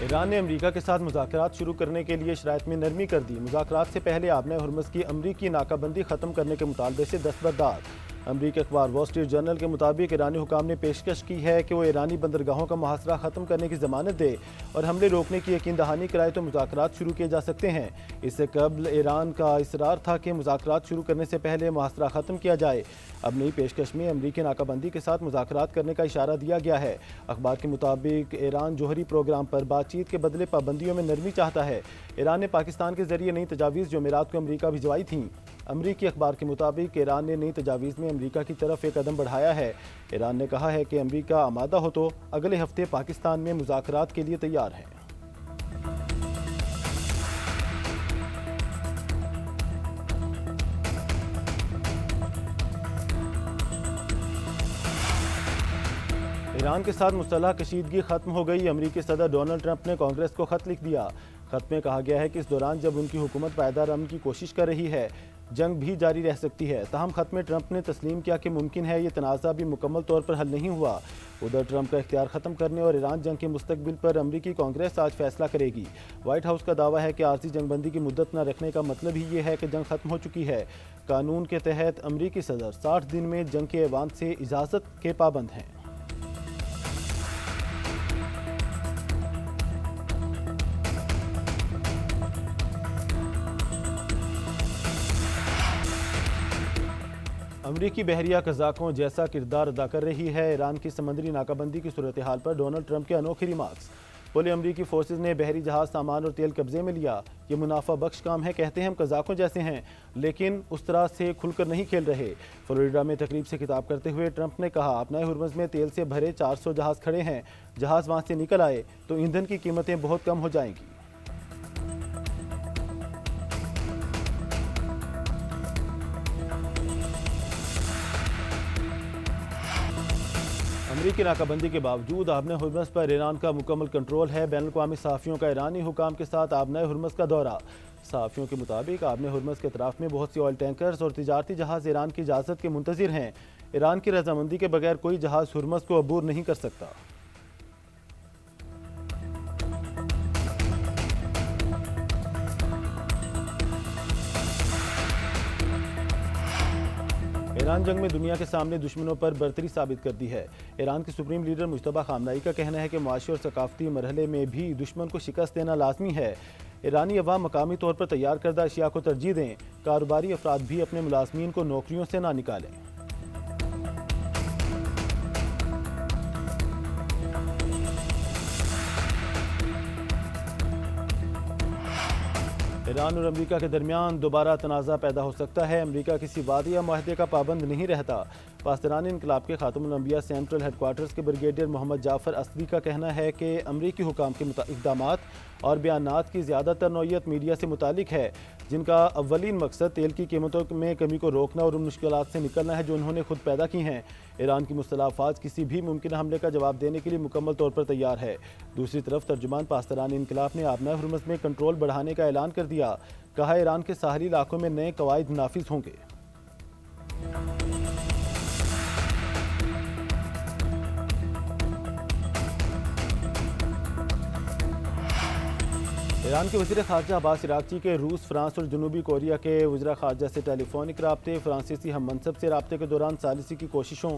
Iran ने America के साथ मुज़ाकरात शुरू करने के लिए शराइत में नरमी कर दी। मुज़ाकरात से पहले आबना हुर्मुज़ की अमरीकी नाकाबंदी ख़त्म करने के मुतालबे से दस्तबरदार। अमरीकी अखबार वॉल स्ट्रीट जर्नल के मुताबिक ईरानी हुकाम ने पेशकश की है कि वो ईरानी बंदरगाहों का मुहासरा ख़त्म करने की ज़मानत दे और हमले रोकने की यकीन दहानी कराए तो मुज़ाकरात शुरू किए जा सकते हैं। इससे कबल ईरान का इसरार था कि मुज़ाकरात शुरू करने से पहले मुहासरा ख़त्म किया जाए। अब नई पेशकश में अमरीकी नाकाबंदी के साथ मुज़ाकरात करने का इशारा दिया गया है। अखबार के मुताबिक ईरान जोहरी प्रोग्राम पर बातचीत के बदले पाबंदियों में नरमी चाहता है। ईरान ने पाकिस्तान के जरिए नई तजावीज़ जुमेरात को अमरीका भिजवाई थी। अमरीकी अखबार के मुताबिक ईरान ने नई तजावीज़ में अमरीका की तरफ एक कदम बढ़ाया है। ईरान ने कहा है कि अमरीका आमादा हो तो अगले हफ्ते पाकिस्तान में मुज़ाकरात के लिए तैयार है। ईरान के साथ मुसल्ह कशीदगी खत्म हो गई। अमरीकी सदर डोनाल्ड ट्रंप ने कांग्रेस को खत लिख दिया। खत में कहा गया है कि इस दौरान जब उनकी हुकूमत पायदार अमन की कोशिश कर रही है, जंग भी जारी रह सकती है। ताहम खत में ट्रंप ने तस्लीम किया कि मुमकिन है ये तनाज़ा भी मुकम्मल तौर पर हल नहीं हुआ। उधर ट्रंप का इख्तियार ख़त्म करने और ईरान जंग के मुस्तकबिल पर अमरीकी कांग्रेस आज फैसला करेगी। वाइट हाउस का दावा है कि आर्जी जंगबंदी की मुद्दत न रखने का मतलब ही ये है कि जंग खत्म हो चुकी है। कानून के तहत अमरीकी सदर 60 दिन में जंग के ऐवान से इजाज़त के पाबंद हैं। अमरीकी बहरिया कज़ाकों जैसा किरदार अदा कर रही है। ईरान की समंदरी नाकाबंदी की सूरत हाल पर डोनाल्ड ट्रंप के अनोखे रिमार्क्स। बोले अमरीकी फोर्सेज ने बहरी जहाज, सामान और तेल कब्जे में लिया। ये मुनाफा बख्श काम है। कहते हैं हम कज़ाकों जैसे हैं, लेकिन उस तरह से खुलकर नहीं खेल रहे। फ्लोरिडा में तकरीब से खिताब करते हुए ट्रंप ने कहा, अपना हुर्मुज़ में तेल से भरे 400 जहाज़ खड़े हैं। जहाज़ वहाँ से निकल आए तो ईंधन की कीमतें बहुत कम हो जाएंगी। अमरीकी नाकाबंदी के बावजूद आबना हुर्मुज़ पर ईरान का मुकम्मल कंट्रोल है। बैनुल-अक़वामी सहाफ़ियों का ईरानी हुकाम के साथ आबना हुर्मुज़ का दौरा। सहाफ़ियों के मुताबिक आबना हुर्मुज़ के अतराफ़ में बहुत सी ऑयल टैंकर्स और तिजारती जहाज़ ईरान की इजाज़त के मुंतज़िर हैं। ईरान की रजामंदी के बगैर कोई जहाज़ हुर्मुज़ को अबूर नहीं कर सकता। ईरान जंग में दुनिया के सामने दुश्मनों पर बर्तरी साबित कर दी है। ईरान के सुप्रीम लीडर मुज्तबा खामनाई का कहना है कि माशी और सकाफती मरहले में भी दुश्मन को शिकस्त देना लाजमी है। ईरानी अवाम मकामी तौर पर तैयार करदा अशिया को तरजीह दें। कारोबारी अफराद भी अपने मुलाजमीन को नौकरियों से ना निकालें। ईरान और अमरीका के दरमियान दोबारा तनाज़ा पैदा हो सकता है। अमरीका किसी वादे या मुआहदे का पाबंद नहीं रहता। पासदारान इनकलाब के खातमुल अंबिया सेंट्रल हेडक्वार्टर्स के ब्रिगेडियर मोहम्मद जाफ़र असदी का कहना है कि अमरीकी हुकाम के इक़दामात और बयानात की ज़्यादातर नौयत मीडिया से मुतालिक है, जिनका अव्वलीन मकसद तेल की कीमतों में कमी को रोकना और उन मुश्किलात से निकलना है जो उन्होंने खुद पैदा की हैं। ईरान की मुस्तलह अफ़वाज किसी भी मुमकिन हमले का जवाब देने के लिए मुकम्मल तौर पर तैयार है। दूसरी तरफ तर्जुमान पासदारान इनकलाब ने आबना हुर्मुज़ में कंट्रोल बढ़ाने का ऐलान कर दिया। कहा ईरान के साहली इलाकों में नए कवायद नाफिज होंगे। ईरान के वज़ीर ख़ारजा अब्बास इराक़ची के रूस, फ्रांस और जनूबी कोरिया के वज़ीर ख़ारजा से टेलीफोनिक राब्ते, फ्रांसीसी हम मनसब से राब्ते के दौरान सालिसी की कोशिशों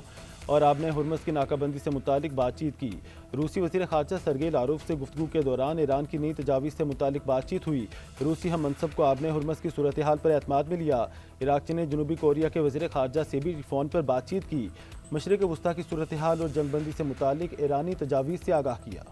और आबना हुर्मुज़ की नाकाबंदी से मुतालिक बातचीत की। रूसी वज़ीर ख़ारजा सरगेई लारोव से गुफ्तगू के दौरान ईरान की नई तजावीज़ से मुतालिक बातचीत हुई। रूसी हम मनसब को आबना हुर्मुज़ की सूरत हाल पर एतमाद में लिया। इराक़ची ने जनूबी कोरिया के वज़ीर ख़ारजा से भी फ़ोन पर बातचीत की। मशरिक़ वस्ता की सूरत हाल और जंगबंदी से मुतालिक ईरानी तजावीज़ से आगाह किया।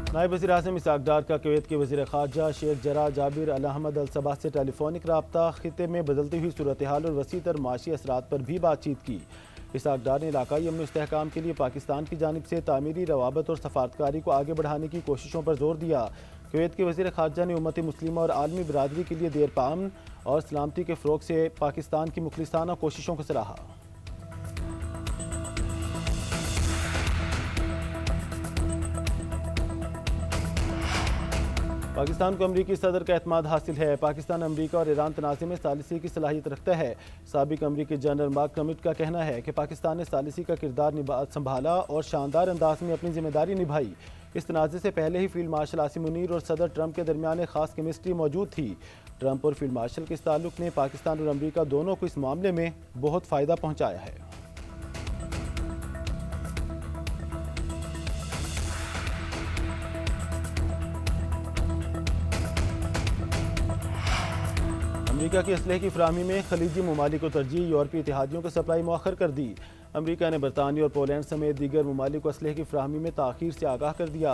नायब वज़ीर आज़म इसहाक़ डार का कुवैत के वज़ीर ख़ारजा शेख जरा जाबिर अल अहमद अल सबह से टेलीफोनिक रब्ता, खित्ते में बदलती हुई सूरत हाल और वसी तर माशी असरात पर भी बातचीत की। इसहाक़ डार ने इलाकाई अमन इस्तेहकाम के लिए पाकिस्तान की जानिब से तामीरी रवाबत और सफारतकारी को आगे बढ़ाने की कोशिशों पर जोर दिया। कुवैत के वज़ीर ख़ारजा ने उम्मत मुस्लिमा और आलमी बरादरी के लिए देर पामन और सलामती के फ़रोग़ से पाकिस्तान की मुखलिसाना कोशिशों को सराहा। पाकिस्तान को अमरीकी सदर का एतमाद हासिल है। पाकिस्तान अमरीका और ईरान तनाज़े में सालिसी की सलाहियत रखता है। साबिक अमरीकी जनरल मार्क कमिट का कहना है कि पाकिस्तान ने सालिसी का किरदार संभाला और शानदार अंदाज में अपनी जिम्मेदारी निभाई। इस तनाज़े से पहले ही फील्ड मार्शल आसिम मुनीर और सदर ट्रंप के दरमियान एक खास केमिस्ट्री मौजूद थी। ट्रंप और फील्ड मार्शल के इस ताल्लुक ने पाकिस्तान और अमरीका दोनों को इस मामले में बहुत फ़ायदा पहुँचाया है। अमरीका की असलहे की फराहमी में खलीजी ममालिक को तरजीह, यूरोपीय इत्तेहादियों को सप्लाई मौखर कर दी। अमरीका ने बरतानिया और पोलैंड समेत दीगर ममालिक को असलहे की फराहमी में ताख़ीर से आगाह कर दिया।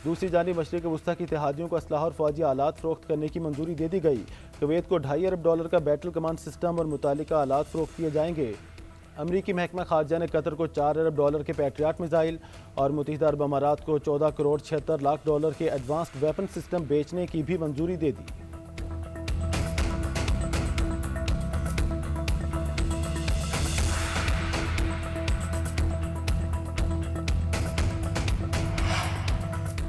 दूसरी जानिब मशरिक़ वस्ता के इत्तेहादियों को असलहा और फौजी आलात फ़रोख्त करने की मंजूरी दे दी गई। कुवैत को $2.5 अरब का बैटल कमांड सिस्टम और मुतालिका आलात फ़रोख्त किए जाएंगे। अमरीकी महकमा खारजा ने कतर को $4 अरब के पैट्रियाट मिसाइल और मुत्तहिदा अरब अमारात को $14.76 के एडवांस्ड वेपन सिस्टम बेचने की भी मंजूरी दे दी।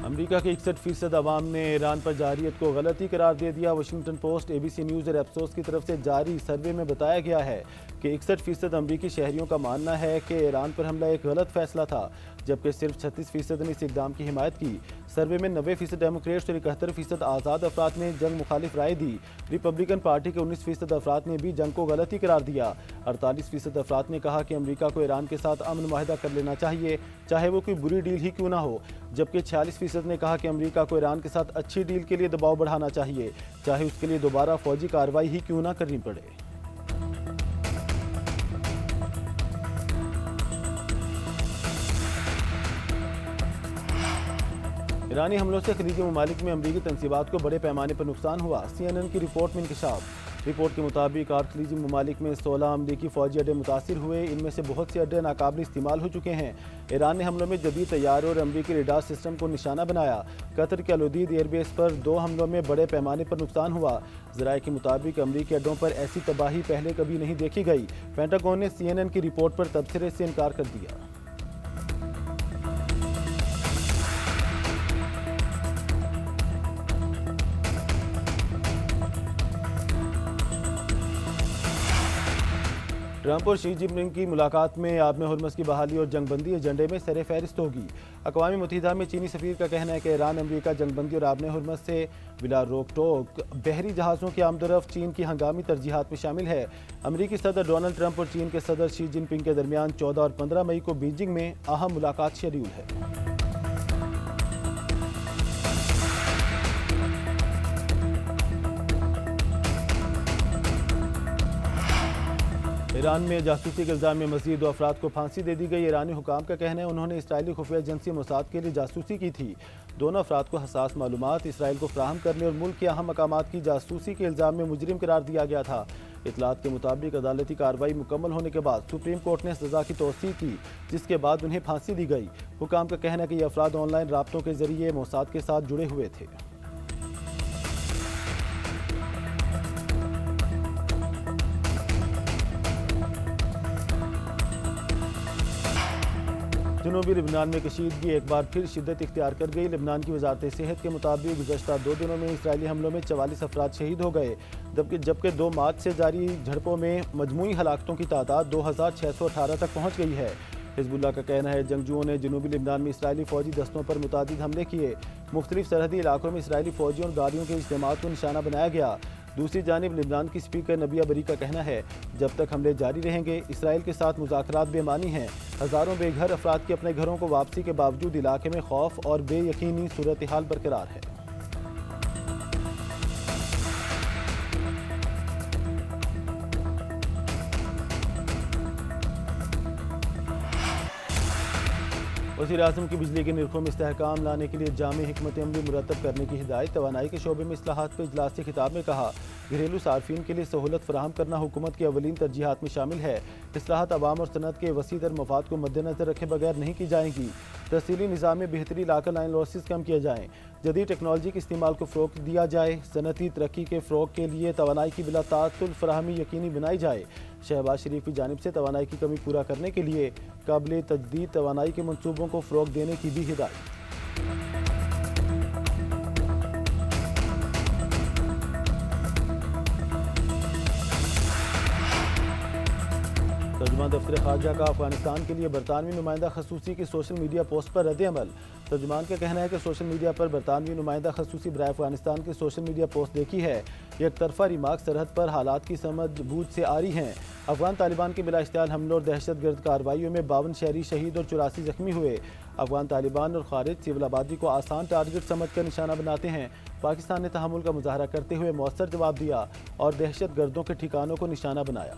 अमरीका के 61% अवाम ने ईरान पर जारियत को गलती करार दे दिया। वाशिंगटन पोस्ट, ABC न्यूज़ और एप्सोस की तरफ से जारी सर्वे में बताया गया है कि 61% अमरीकी शहरियों का मानना है कि ईरान पर हमला एक गलत फैसला था, जबकि सिर्फ 36% ने इस इक़दाम की हिमायत की। सर्वे में 90% डेमोक्रेट्स और 71% आज़ाद अफराद ने जंग मुखालिफ राय दी। रिपब्लिकन पार्टी के 19% अफराद ने भी जंग को गलती करार दिया। 48% अफराद ने कहा कि अमरीका को ईरान के साथ अमन मुआहदा कर लेना चाहिए, चाहे वो कोई बुरी डील ही क्यों ना हो, जबकि 46% ने कहा कि अमरीका को ईरान के साथ अच्छी डील के लिए दबाव बढ़ाना चाहिए, चाहे उसके लिए दोबारा फौजी कार्रवाई ही क्यों ना करनी पड़े। ईरानी हमलों से खलीजी ममालिक में अमरीकी तनसीबात को बड़े पैमाने पर नुकसान हुआ। CNN की रिपोर्ट में इंकशाफ। रिपोर्ट के मुताबिक 8 खलीजी ममालिक में 16 अमरीकी फौजी अड्डे मुतासिर हुए। इनमें से बहुत से अड्डे नाकाबिल इस्तेमाल हो चुके हैं। ईरान ने हमलों में जदीद तैयारों और अमरीकी रेडार सिस्टम को निशाना बनाया। कतर के अल-उदीद एयरबेस पर 2 हमलों में बड़े पैमाने पर नुकसान हुआ। ज़राए के मुताबिक अमरीकी अड्डों पर ऐसी तबाही पहले कभी नहीं देखी गई। पेंटागन ने CNN की रिपोर्ट पर तबसरे से इनकार कर दिया। ट्रंप और शी जिनपिंग की मुलाकात में आबम हुर्मुज़ की बहाली और जंगबंदी एजेंडे में सर फहरिस्त होगी। अक़वाम मुत्तहिदा में चीनी सफ़ीर का कहना है कि ईरान अमरीका जंगबंदी और आबम हुर्मुज़ से बिला रोक टोक बहरी जहाज़ों की आमदरफ्त चीन की हंगामी तरजीहात में शामिल है। अमरीकी सदर डोनाल्ड ट्रंप और चीन के सदर शी जिनपिंग के दरमियान 14 और 15 मई को बीजिंग में अहम मुलाकात शेड्यूल है। ईरान में जासूसी के इल्ज़ाम में मज़ीद 2 अफराद को फांसी दे दी गई। ईरानी हुकाम का कहना है उन्होंने इसराइली खुफिया एजेंसी मोसाद के लिए जासूसी की थी। दोनों अफराद को हसास मालूमात इसराइल को फराहम करने और मुल्क के अहम मकामात की जासूसी के इल्ज़ाम में मुजरिम करार दिया गया था। इतलात के मुताबिक अदालती कार्रवाई मुकम्मल होने के बाद सुप्रीम कोर्ट ने सज़ा की तौसीक़ की, जिसके बाद उन्हें फांसी दी गई। हुकाम का कहना है कि ये अफराद ऑनलाइन राब्तों के जरिए मोसाद के साथ जुड़े हुए थे। जनूबी लेबनान में कशीदगी एक बार फिर शिद्दत इख्तियार कर गई। लेबनान की वजारत सेहत के मुताबिक गुज़श्ता 2 दिनों में इसराइली हमलों में 44 अफराद शहीद हो गए, जबकि 2 मार्च से जारी झड़पों में मजमूई हलाकतों की तादाद 2618 तक पहुँच गई है। हिज़्बुल्लाह का कहना है जंगजुओं ने जनूबी लेबनान में इसराइली फौजी दस्तों पर मुतादिद हमले किए। मुख्तलिफ सरहदी इलाकों में इसराइली फौजियों और गाड़ियों के इज्तिमात को निशाना बनाया गया। दूसरी जानिब लेबनान की स्पीकर नबिया बरी का कहना है जब तक हमले जारी रहेंगे इसराइल के साथ मुज़ाकरात बेमानी हैं। हज़ारों बेघर अफराद की अपने घरों को वापसी के बावजूद इलाके में खौफ और बेयकीनी सूरत हाल बरकरार है। वज़ीर-ए-आज़म की बिजली के निर्खों में इस्तेहकाम लाने के लिए जामे हिकमत अमली मुरतब करने की हिदायत। तवानाई के शोबे में इस्लाहात पर इजलास से खिताब में कहा घरेलू सार्फिन के लिए सहूलत फराहम करना हुकूमत की अवलीन तरजीहात में शामिल है। इस्लाहात अवाम और सनत के वसी दर मफाद को मद्देनजर रखे बगैर नहीं की जाएंगी। तहसीली निज़ाम में बेहतरी लाकर लाइन लॉसेस कम किए जाएँ। जदीद टेक्नोलॉजी के इस्तेमाल को फ़रोग़ दिया जाए। सनती तरक्की के फ़रोग़ के लिए तवानाई की बिला ताअत्तुल फराहमी यकीनी बनाई जाए। शहबाज शरीफ की जानिब से तवानाई की कमी पूरा करने के लिए काबिल तजदीद तवानाई के मनसूबों को फ़रोग़ देने की भी हिदायत। तर्जुमान दफ्तर खारजा का अफगानिस्तान के लिए बरतानवी नुमाइंदा खसूसी की सोशल मीडिया पोस्ट पर रद्द-ए-अमल। तर्जुमान का कहना है कि सोशल मीडिया पर बरतानवी नुमाइंदा खसूसी बराए अफगानिस्तान की सोशल मीडिया पोस्ट देखी है। एक तरफा रिमार्क सरहद पर हालात की समझ बूझ से आ रही हैं। अफगान तालिबान के बिला इश्तियाल हमलों और दहशत गर्द कार्रवाइयों में 52 शहरी शहीद और 84 जख्मी हुए। अफगान तालिबान और खारिज सिविल आबादी को आसान टारगेट समझकर निशाना बनाते हैं। पाकिस्तान ने तहम्मुल का मुजाहरा करते हुए मौसर जवाब दिया और दहशत गर्दों के ठिकानों को निशाना बनाया।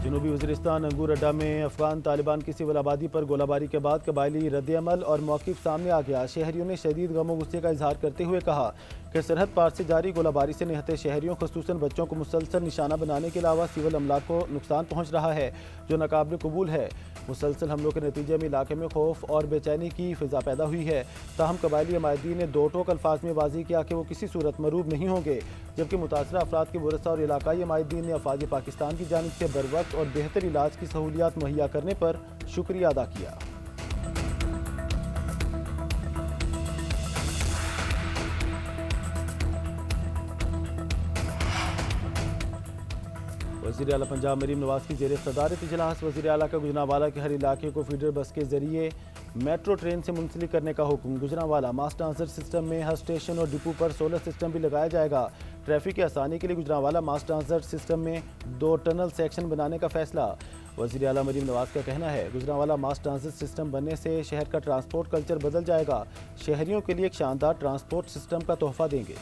जनूबी वज़ीरिस्तान अंगूर अड्डा में अफगान तालिबान की सिविल आबादी पर गोलाबारी के बाद कबायली रद्द-ए-अमल और मौक़िफ़ सामने आ गया। शहरियों ने शदीद गम व गुस्से का इजहार करते हुए कहा कि सरहद पार से जारी गोलाबारी से निहत्ते शहरियों ख़ुसूसन बच्चों को मुसलसल निशाना बनाने के अलावा सिविल अमलाक को नुकसान पहुँच रहा है, जो नाकाबिल कबूल है। मुसलसल हमलों के नतीजे में इलाके में खौफ और बेचैनी की फ़िज़ा पैदा हुई है। ताहम कबायली अमायदीन ने दो टोक अल्फाज में वाज़ेह किया कि वो किसी सूरत मरूब नहीं होंगे, जबकि मुतासरा अफराद के वरसा और इलाकाई अमायदीन ने अफवाज पाकिस्तान की जानिब से बरवक्त और बेहतर इलाज की सहूलियात मुहैया करने पर शुक्रिया अदा किया। वज़ीर आला पंजाब मरीम नवाज की ज़ेर सदारत इजलास। वज़ीर आला का गुजरांवाला के हर इलाके को फीडर बस के जरिए मेट्रो ट्रेन से मुंसलिक करने का हुक्म। गुजरांवाला मास ट्रांजिट सिस्टम में हर स्टेशन और डिपो पर सोलर सिस्टम भी लगाया जाएगा। ट्रैफिक की आसानी के लिए गुजरांवाला मास ट्रांजिट सिस्टम में 2 टनल सेक्शन बनाने का फैसला। वज़ीर आला मरीम नवाज का कहना है गुजरांवाला मास ट्रांजिट सिस्टम बनने से शहर का ट्रांसपोर्ट कल्चर बदल जाएगा। शहरियों के लिए एक शानदार ट्रांसपोर्ट सिस्टम का तोहफा देंगे।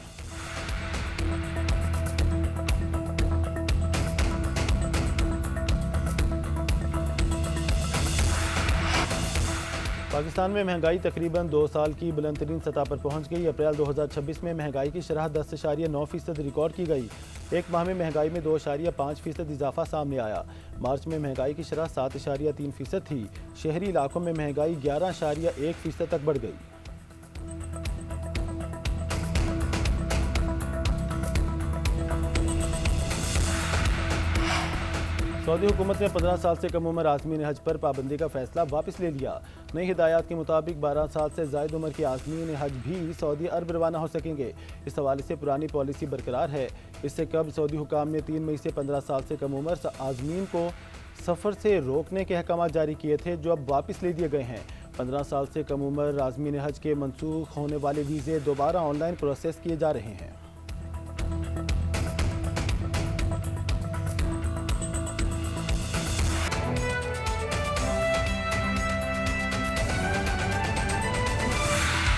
पाकिस्तान में महंगाई तकरीबन 2 साल की बुलंदतरीन सतह पर पहुंच गई। अप्रैल 2026 में महंगाई की शरह 10.9% रिकॉर्ड की गई। एक माह में महंगाई में 2.5% इजाफा सामने आया। मार्च में महंगाई की शरह 7.3% थी। शहरी इलाकों में महंगाई 11.1% तक बढ़ गई। सऊदी हुकूमत ने 15 साल से कम उम्र आज़मीन हज पर पाबंदी का फैसला वापस ले लिया। नई हिदायत के मुताबिक 12 साल से ज़ायद उम्र के आज़मीन हज भी सऊदी अरब रवाना हो सकेंगे। इस हवाले से पुरानी पॉलिसी बरकरार है। इससे कबल सऊदी हुकाम ने 3 मई से 15 साल से कम उम्र आज़मीन को सफ़र से रोकने के अहकाम जारी किए थे, जो अब वापस ले दिए गए हैं। 15 साल से कम उम्र आज़मीन हज के मनसूख होने वाले वीज़े दोबारा ऑनलाइन प्रोसेस किए जा रहे हैं।